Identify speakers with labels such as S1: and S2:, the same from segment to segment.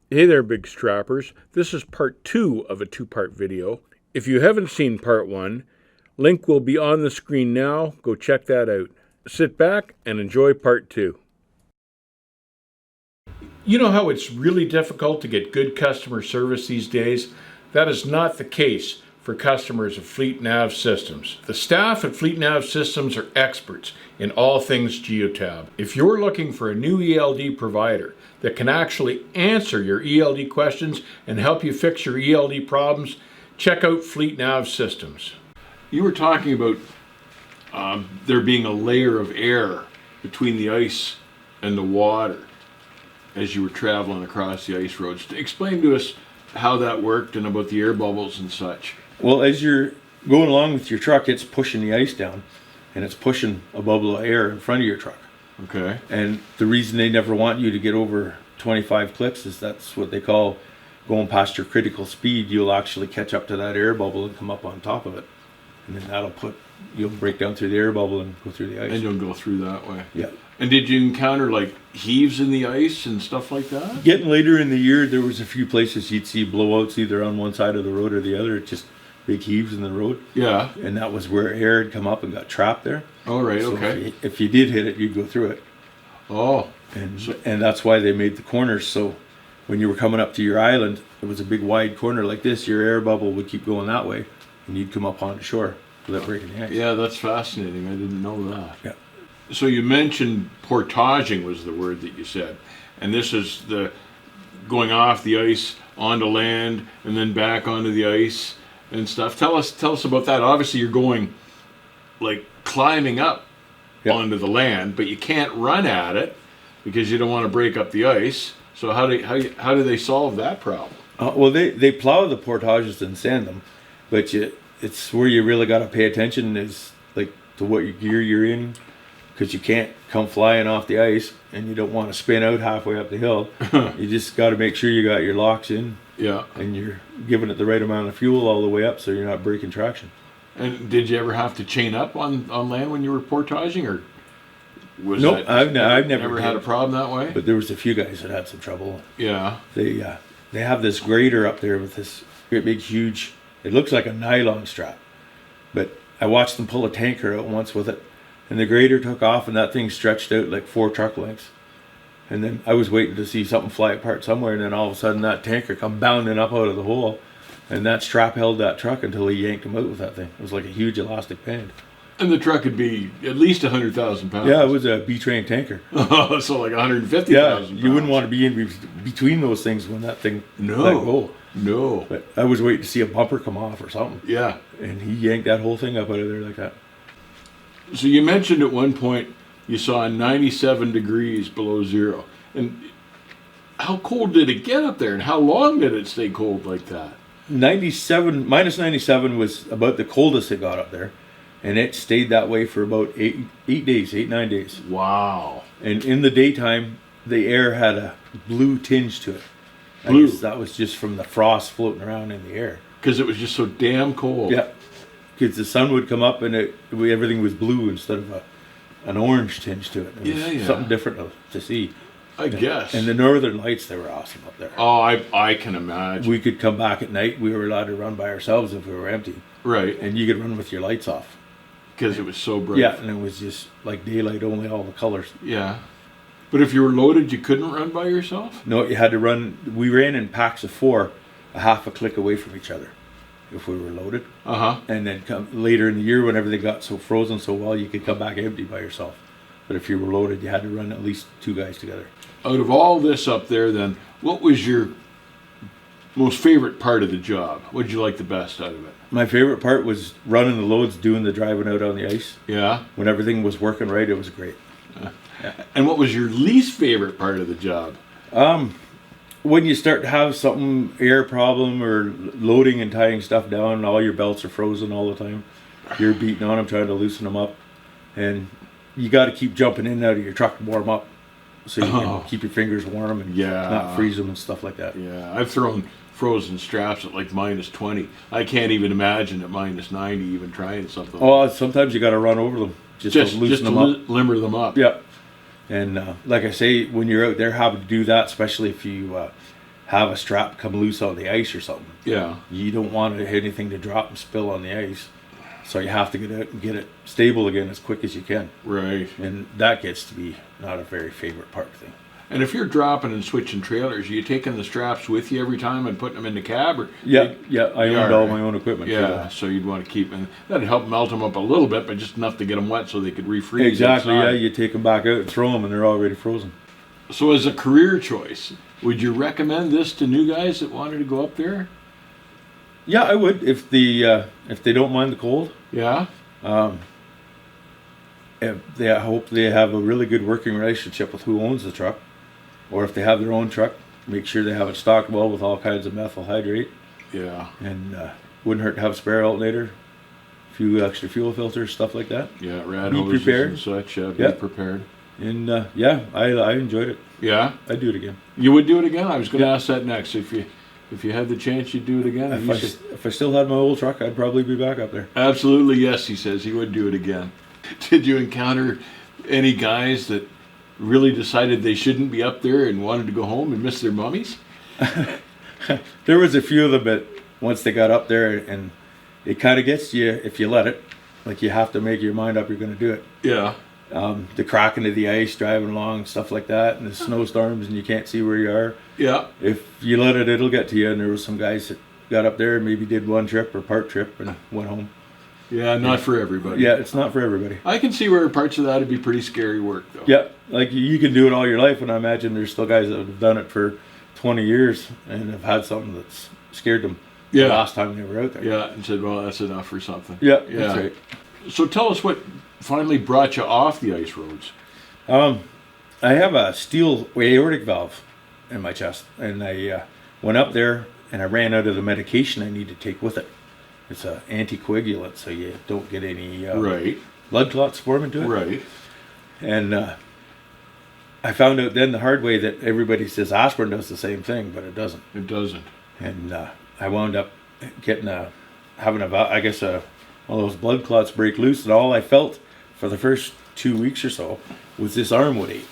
S1: Hey there, big strappers. This is part 2 of a 2-part video. If you haven't seen part 1, link will be on the screen now. Go check that out. Sit back and enjoy part 2. You know how it's really difficult to get good customer service these days? That is not the case for customers of Fleet Nav Systems. The staff at Fleet Nav Systems are experts in all things Geotab. If you're looking for a new ELD provider that can actually answer your ELD questions and help you fix your ELD problems, check out Fleet Nav Systems. You were talking about there being a layer of air between the ice and the water as you were traveling across the ice roads. Explain to us how that worked and about the air bubbles and such.
S2: Well, as you're going along with your truck, it's pushing the ice down, and it's pushing a bubble of air in front of your truck.
S1: Okay.
S2: And the reason they never want you to get over 25 clicks is that's what they call going past your critical speed. You'll actually catch up to that air bubble and come up on top of it. And then you'll break down through the air bubble and go through the ice.
S1: And you'll go through that way.
S2: Yeah.
S1: And did you encounter like heaves in the ice and stuff like that?
S2: Getting later in the year, there was a few places you'd see blowouts either on one side of the road or the other. Just big heaves in the road.
S1: Yeah.
S2: And that was where air had come up and got trapped there.
S1: All right,
S2: So
S1: okay.
S2: if you did hit it, you'd go through it.
S1: Oh.
S2: And that's why they made the corners. So when you were coming up to your island, it was a big wide corner like this. Your air bubble would keep going that way, and you'd come up onto shore without breaking the ice.
S1: Yeah, that's fascinating. I didn't know that.
S2: Yeah.
S1: So you mentioned portaging was the word that you said. And this is the going off the ice onto land and then back onto the ice and stuff. Tell us about that. Obviously you're going like climbing up onto the land, but you can't run at it because you don't want to break up the ice. So how do they solve that problem?
S2: Well, they plow the portages and sand them, but it's where you really got to pay attention is like to what gear you're in, because you can't come flying off the ice and you don't want to spin out halfway up the hill. You just got to make sure you got your locks in.
S1: Yeah.
S2: And you're giving it the right amount of fuel all the way up so you're not breaking traction.
S1: And did you ever have to chain up on land when you were portaging, or was
S2: nope,
S1: that
S2: I've never
S1: had a problem that way?
S2: But there was a few guys that had some trouble.
S1: Yeah.
S2: They have this grater up there with this great big huge, it looks like a nylon strap. But I watched them pull a tanker out once with it, and the grater took off and that thing stretched out like 4 truck lengths. And then I was waiting to see something fly apart somewhere, and then all of a sudden that tanker come bounding up out of the hole, and that strap held that truck until he yanked him out with that thing. It was like a huge elastic band.
S1: And the truck could be at least 100,000 pounds.
S2: Yeah, it was a B-train tanker.
S1: So like 150,000
S2: Yeah,
S1: pounds.
S2: you wouldn't want to be in between those things when that thing let go.
S1: No.
S2: But I was waiting to see a bumper come off or something.
S1: Yeah.
S2: And he yanked that whole thing up out of there like that.
S1: So you mentioned at one point you saw 97 degrees below zero. And how cold did it get up there, and how long did it stay cold like that?
S2: Minus 97 was about the coldest it got up there. And it stayed that way for about 9 days.
S1: Wow.
S2: And in the daytime, the air had a blue tinge to it.
S1: Blue.
S2: I guess that was just from the frost floating around in the air.
S1: Because it was just so damn cold.
S2: Yeah. Because the sun would come up and everything was blue instead of an orange tinge to it. It was something different to see.
S1: I guess.
S2: And the northern lights, they were awesome up there.
S1: Oh, I can imagine.
S2: We could come back at night. We were allowed to run by ourselves if we were empty.
S1: Right.
S2: And you could run with your lights off.
S1: Because it was so bright.
S2: Yeah, and it was just like daylight, only all the colors.
S1: Yeah. But if you were loaded, you couldn't run by yourself?
S2: No, you had to run. We ran in packs of 4, a half a click away from each other if we were loaded.
S1: Uh-huh.
S2: And then come later in the year when everything got so frozen so well, you could come back empty by yourself. But if you were loaded, you had to run at least 2 guys together.
S1: Out of all this up there, then, what was your most favorite part of the job? What did you like the best out of it?
S2: My favorite part was running the loads, doing the driving out on the ice.
S1: Yeah.
S2: When everything was working right, it was great.
S1: And what was your least favorite part of the job?
S2: When you start to have something, air problem or loading and tying stuff down, and all your belts are frozen all the time. You're beating on them, trying to loosen them up. And you got to keep jumping in and out of your truck to warm up. So you can keep your fingers warm and not freeze them and stuff like that.
S1: Yeah, I've thrown frozen straps at like minus 20. I can't even imagine at minus 90 even trying something.
S2: Oh, sometimes you got to run over them just to loosen them up.
S1: Limber them up.
S2: Yeah. And like I say, when you're out there having to do that, especially if you have a strap come loose on the ice or something.
S1: Yeah.
S2: You don't want anything to drop and spill on the ice. So you have to get out and get it stable again as quick as you can.
S1: Right.
S2: And that gets to be not a very favorite part thing.
S1: And if you're dropping and switching trailers, are you taking the straps with you every time and putting them in the cab? Or
S2: Yeah, I
S1: You
S2: owned
S1: are,
S2: all
S1: right?
S2: my own equipment. for
S1: Yeah,
S2: that.
S1: so you'd want to keep, and that'd help melt them up a little bit, but just enough to get them wet so they could refreeze.
S2: Exactly, yeah,
S1: outside.
S2: you take them back out and throw them and they're already frozen.
S1: So as a career choice, would you recommend this to new guys that wanted to go up there?
S2: Yeah, I would if they don't mind the cold.
S1: Yeah.
S2: I hope they have a really good working relationship with who owns the truck, or if they have their own truck, make sure they have it stocked well with all kinds of methyl hydrate,
S1: Yeah.
S2: and wouldn't hurt to have a spare alternator, a few extra fuel filters, stuff like that.
S1: Yeah. Rad
S2: Be
S1: hoses
S2: prepared.
S1: and such. Yeah. Be
S2: Yeah.
S1: prepared.
S2: And yeah, I enjoyed it.
S1: Yeah.
S2: I'd do it again.
S1: You would do it again? I was going to
S2: Yeah.
S1: ask that next. If you had the chance, you'd do it again.
S2: If I still had my old truck, I'd probably be back up there.
S1: Absolutely, yes, he says he would do it again. Did you encounter any guys that really decided they shouldn't be up there and wanted to go home and miss their mummies?
S2: There was a few of them, but once they got up there, and it kind of gets to you if you let it. Like you have to make your mind up you're going to do it.
S1: Yeah.
S2: The cracking of the ice, driving along, stuff like that, and the snowstorms, and you can't see where you are.
S1: Yeah.
S2: If you let it, it'll get to you. And there was some guys that got up there, maybe did one trip or part trip, and went home.
S1: Yeah, not for everybody.
S2: Yeah, it's not for everybody.
S1: I can see where parts of that would be pretty scary work, though.
S2: Yeah, like you can do it all your life, and I imagine there's still guys that have done it for 20 years and have had something that's scared them the
S1: Yeah.
S2: last time they were out there.
S1: Yeah, and said, well, that's enough or something.
S2: Yeah,
S1: Yeah.
S2: that's right.
S1: So tell us what finally brought you off the ice roads.
S2: I have a steel aortic valve in my chest, and I went up there and I ran out of the medication I need to take with it. It's an anticoagulant, so you don't get any
S1: Right,
S2: blood clots forming to it.
S1: right.
S2: And I found out then the hard way that everybody says aspirin does the same thing, but it doesn't.
S1: It doesn't.
S2: And I wound up getting one of those blood clots break loose, and all I felt for the first 2 weeks or so was this arm would ache.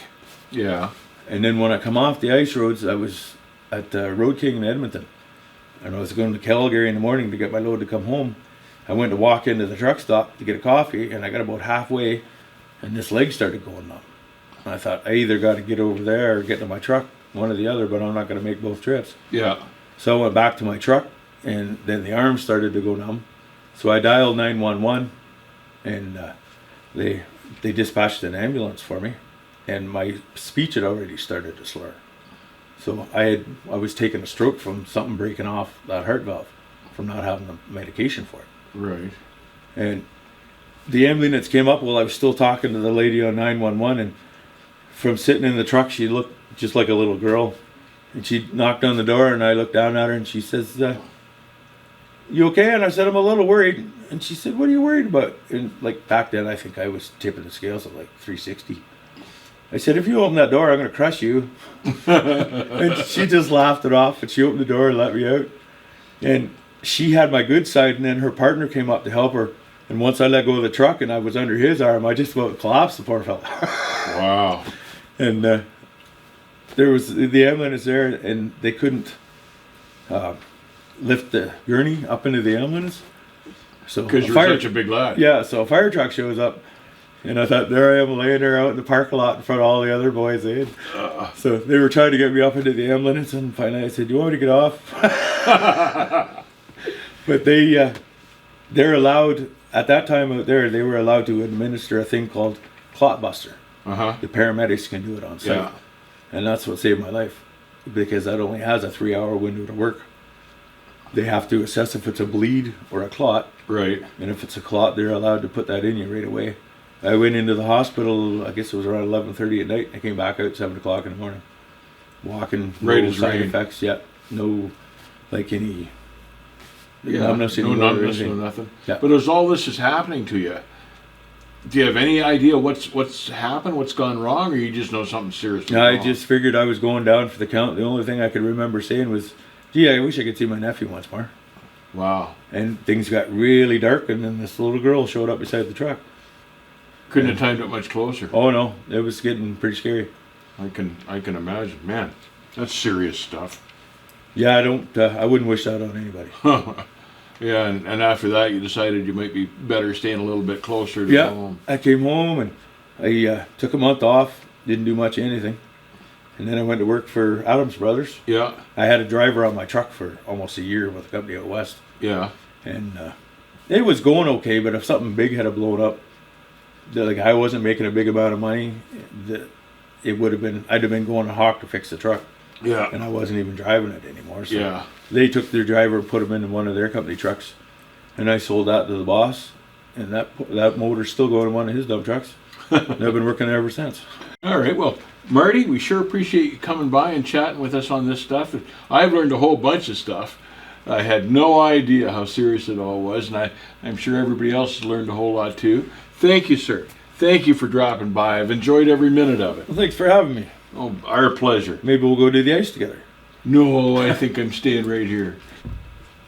S1: Yeah.
S2: And then when I come off the ice roads, I was at Road King in Edmonton, and I was going to Calgary in the morning to get my load to come home. I went to walk into the truck stop to get a coffee, and I got about halfway, and this leg started going numb. And I thought, I either got to get over there or get to my truck, one or the other, but I'm not going to make both trips.
S1: Yeah.
S2: So I went back to my truck, and then the arm started to go numb. So I dialed 911, and they dispatched an ambulance for me, and my speech had already started to slur. So I was taking a stroke from something breaking off that heart valve from not having the medication for it.
S1: Right.
S2: And the ambulance came up while I was still talking to the lady on 911, and from sitting in the truck, she looked just like a little girl. And she knocked on the door, and I looked down at her, and she says, you okay? And I said, I'm a little worried. And she said, what are you worried about? And like back then, I think I was tipping the scales at like 360. I said, if you open that door, I'm going to crush you. And she just laughed it off, and she opened the door and let me out. And she had my good side, and then her partner came up to help her. And once I let go of the truck and I was under his arm, I just about collapsed, the poor fella.
S1: Wow.
S2: And there was the ambulance there, and they couldn't lift the gurney up into the ambulance. So
S1: Because you're such a big lad.
S2: yeah, so a fire truck shows up, and I thought, there I am laying there out in the parking lot in front of all the other boys. So they were trying to get me up into the ambulance, and finally I said, "Do you want me to get off?" But they're allowed at that time out there. They were allowed to administer a thing called clot buster.
S1: Uh-huh.
S2: The paramedics can do it on site,
S1: Yeah.
S2: and that's what saved my life, because that only has a 3-hour window to work. They have to assess if it's a bleed or a clot.
S1: Right.
S2: And if it's a clot, they're allowed to put that in you right away. I went into the hospital, I guess it was around 11:30 at night. I came back out at 7 o'clock in the morning. Walking,
S1: Right
S2: no
S1: as
S2: side
S1: rain.
S2: effects yet. No, like any
S1: Yeah.
S2: numbness
S1: No
S2: anywhere or
S1: numbness, no
S2: anything.
S1: nothing.
S2: Yeah.
S1: But as all this is happening to you, do you have any idea what's happened, what's gone wrong, or you just know something serious?
S2: I just figured I was going down for the count. The only thing I could remember saying was, gee, I wish I could see my nephew once more.
S1: Wow.
S2: And things got really dark, and then this little girl showed up beside the truck.
S1: Couldn't have timed it much closer.
S2: Oh no, it was getting pretty scary.
S1: I can imagine. Man, that's serious stuff.
S2: Yeah, I wouldn't wish that on anybody.
S1: Yeah, and after that, you decided you might be better staying a little bit closer to
S2: Yeah,
S1: home.
S2: I came home and I took a month off, didn't do much of anything. And then I went to work for Adams Brothers.
S1: Yeah,
S2: I had a driver on my truck for almost a year with a company out west.
S1: yeah,
S2: And it was going okay, but if something big had blown up, like I wasn't making a big amount of money, it would have been, I'd have been going to Hawk to fix the truck.
S1: yeah,
S2: And I wasn't even driving it anymore. So
S1: yeah.
S2: they took their driver, put him in one of their company trucks, and I sold that to the boss. And that motor's still going in one of his dump trucks. And I've been working there ever since.
S1: All right, well, Marty, we sure appreciate you coming by and chatting with us on this stuff. I've learned a whole bunch of stuff. I had no idea how serious it all was, and I'm sure everybody else has learned a whole lot too. Thank you, sir. Thank you for dropping by. I've enjoyed every minute of it.
S2: Well, thanks for having me.
S1: Oh, our pleasure.
S2: Maybe we'll go to the ice together.
S1: No, I think I'm staying right here.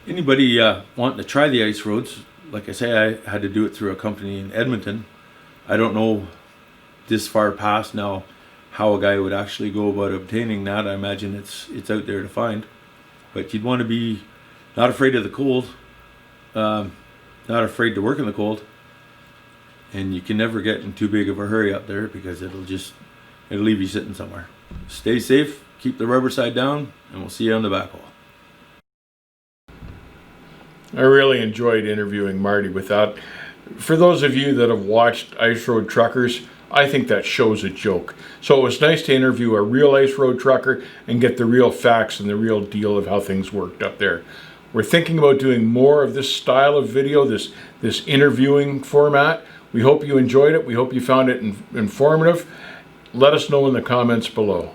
S2: Anybody wanting to try the ice roads, like I say, I had to do it through a company in Edmonton. I don't know this far past now how a guy would actually go about obtaining that. I imagine it's out there to find. But you'd want to be not afraid of the cold, not afraid to work in the cold. And you can never get in too big of a hurry up there because it'll leave you sitting somewhere. Stay safe, keep the rubber side down, and we'll see you on the backhaul.
S1: I really enjoyed interviewing Marty with that. For those of you that have watched Ice Road Truckers, I think that show's a joke. So it was nice to interview a real Ice Road trucker and get the real facts and the real deal of how things worked up there. We're thinking about doing more of this style of video, this interviewing format. We hope you enjoyed it. We hope you found it informative. Let us know in the comments below.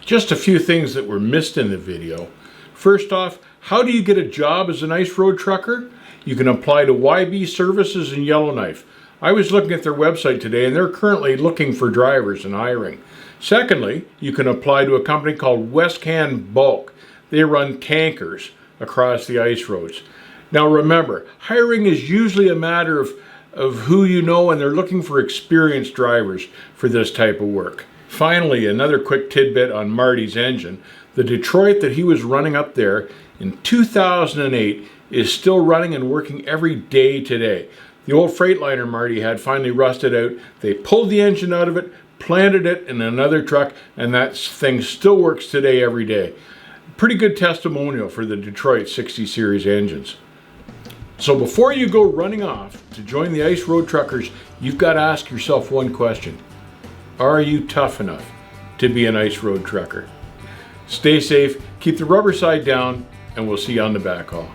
S1: Just a few things that were missed in the video. First off, how do you get a job as an Ice Road trucker? You can apply to YB Services in Yellowknife. I was looking at their website today and they're currently looking for drivers and hiring. Secondly, you can apply to a company called Westcan Bulk. They run tankers across the ice roads. Now remember, hiring is usually a matter of who you know, and they're looking for experienced drivers for this type of work. Finally, another quick tidbit on Marty's engine. The Detroit that he was running up there in 2008 is still running and working every day today. The old Freightliner Marty had finally rusted out. They pulled the engine out of it, planted it in another truck, and that thing still works today every day. Pretty good testimonial for the Detroit 60 series engines. So before you go running off to join the Ice Road Truckers, you've got to ask yourself one question. Are you tough enough to be an Ice Road trucker? Stay safe, keep the rubber side down, and we'll see you on the backhaul.